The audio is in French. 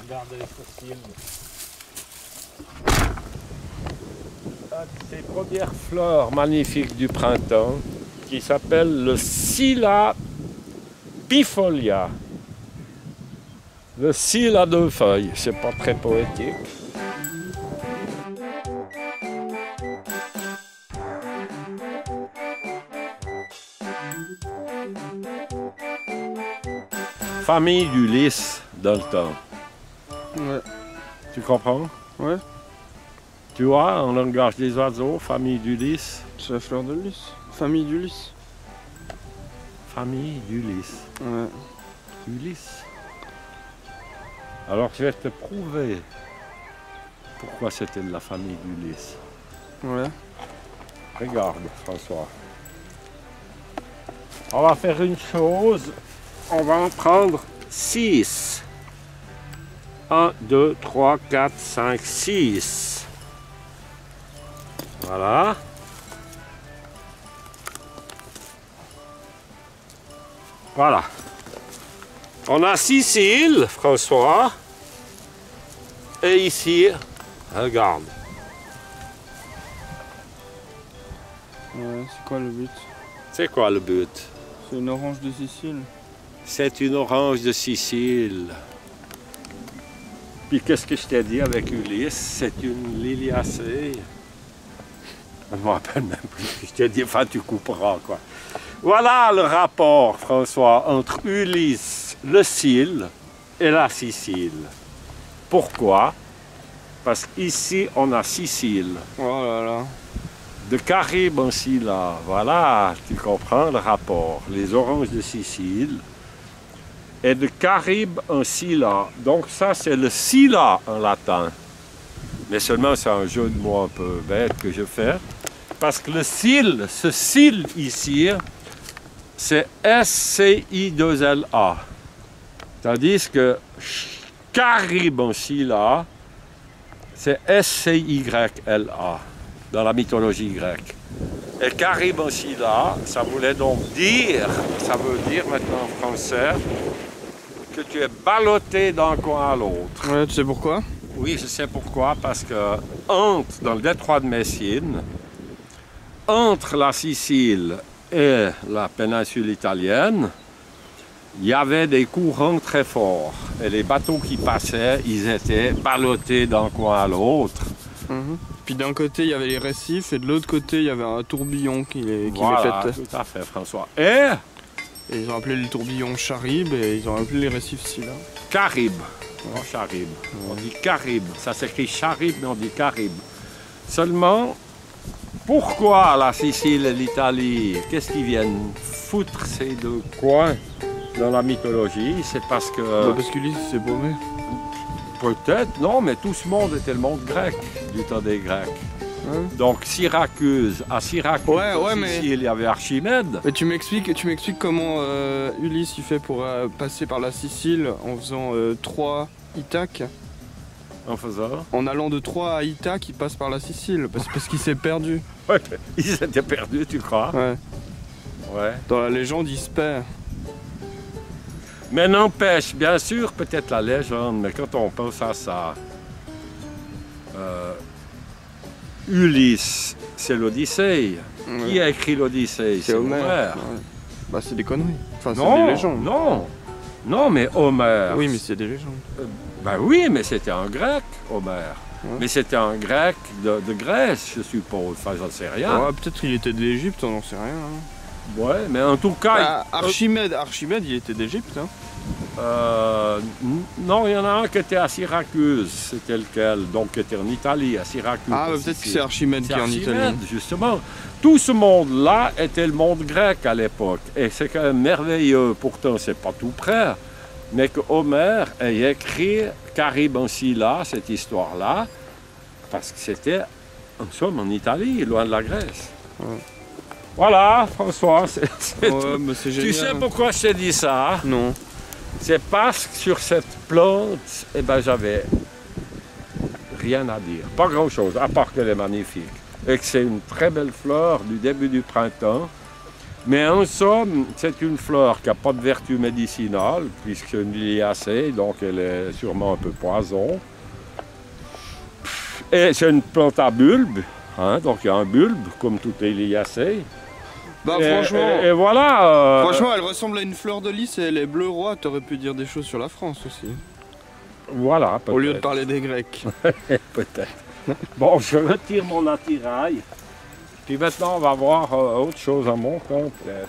Regardez les fossiles. Ces premières fleurs magnifiques du printemps qui s'appellent le Scilla bifolia. Le cil à deux feuilles, c'est pas très poétique. Famille du lys dans le temps. Ouais. Tu comprends? Ouais. Tu vois, en langage des oiseaux, famille du lys. C'est la fleur de lys. Famille du lys. Famille du lys. Ouais. Du lys. Alors je vais te prouver pourquoi c'était de la famille du lys. Ouais. Regarde, François. On va faire une chose. On va en prendre 6. 1, 2, 3, 4, 5, 6. Voilà. Voilà. On a 6 cils, François. Et ici, regarde. Ouais, c'est quoi le but? C'est quoi le but? C'est une orange de Sicile. C'est une orange de Sicile. Puis qu'est-ce que je t'ai dit avec Ulysse? C'est une liliacée. Je ne me rappelle même plus ce que je t'ai dit. Enfin, tu couperas, quoi. Voilà le rapport, François, entre Ulysse, le Scille et la Sicile. Pourquoi? Parce qu'ici, on a Sicile. Oh là là. De Caraïbes en Scylla. Voilà, tu comprends le rapport. Les oranges de Sicile. Et de Caraïbes en Scylla. Donc ça, c'est le Scylla en latin. Mais seulement, c'est un jeu de mots un peu bête que je fais. Parce que le Scille, ce Scille ici, c'est S-C-I-2-L-A. Tandis que Caraïbes en Scylla, c'est S-C-Y-L-A. Dans la mythologie grecque. Et Caraïbes en Scylla, ça voulait donc dire, ça veut dire maintenant en français, que tu es ballotté d'un coin à l'autre. Ouais, tu sais pourquoi? Oui, je sais pourquoi, parce que dans le détroit de Messine, entre la Sicile et la péninsule italienne, il y avait des courants très forts. Et les bateaux qui passaient, ils étaient ballottés d'un coin à l'autre. Puis d'un côté, il y avait les récifs, et de l'autre côté, il y avait un tourbillon qui les Voilà, pétait. tout à fait, François. Et Et ils ont appelé le tourbillon Charybde, et ils ont appelé les récifs Scylla. Caraïbes. Oh, Charybde. On dit Caraïbes. Ça s'écrit Charybde, mais on dit Caraïbes. Seulement, pourquoi la Sicile et l'Italie, qu'est-ce qu'ils viennent foutre ces deux coins dans la mythologie? C'est parce que... Parce qu'Ulysse s'est paumé. Peut-être, non, mais tout ce monde était le monde grec, du temps des Grecs. Ouais. Donc Syracuse, à Syracuse, en Sicile, il y avait Archimède. Mais tu m'expliques comment Ulysse il fait pour passer par la Sicile en faisant 3 Ithaques. En faisant? En allant de Troie à Ithaque, il passe par la Sicile, parce qu'il s'est perdu. Ouais, ils étaient perdus, tu crois? Ouais. Ouais. Dans la légende, il se perd. Mais n'empêche, bien sûr, peut-être la légende, mais quand on pense à ça, Ulysse, c'est l'Odyssée. Ouais. Qui a écrit l'Odyssée? C'est Homère. Ouais. Bah c'est des conneries. Enfin, Non, c'est des légendes. non, non, mais Homère. Oui, mais c'est des légendes. Ben oui, mais c'était un grec, Homère. Ouais. Mais c'était un grec de Grèce, je suppose. Enfin, j'en sais rien. Ouais, peut-être qu'il était d'Égypte, on n'en sait rien. Hein. Ouais, mais en tout cas... Bah, Archimède, il était d'Égypte. Hein. Non, il y en a un qui était à Syracuse, c'était lequel? Donc, qui était en Italie, à Syracuse. Ah, bah, peut-être que c'est Archimède qui est en Italie. Archimède, justement. Tout ce monde-là était le monde grec à l'époque. Et c'est quand même merveilleux, pourtant, c'est pas tout près, mais que Homère ait écrit Caraïbes en Scylla, cette histoire-là, parce que c'était, en somme, en Italie, loin de la Grèce. Ouais. Voilà, François, c'est Ouais, mais c'est génial. Tu sais pourquoi je t'ai dit ça? Non. C'est parce que sur cette plante, eh ben, j'avais rien à dire. Pas grand-chose, à part qu'elle est magnifique. Et que c'est une très belle fleur du début du printemps. Mais en somme, c'est une fleur qui n'a pas de vertu médicinale, puisque c'est une liliacée, donc elle est sûrement un peu poison. Et c'est une plante à bulbe, hein, donc il y a un bulbe, comme toutes les liliacées. Bah franchement, et voilà. franchement, elle ressemble à une fleur de lys et elle est bleu roi. T'aurais pu dire des choses sur la France aussi. Voilà, peut-être. Au lieu de parler des Grecs. Peut-être. Bon, je retire mon attirail. Puis maintenant, on va voir autre chose à mon compte, peut-être.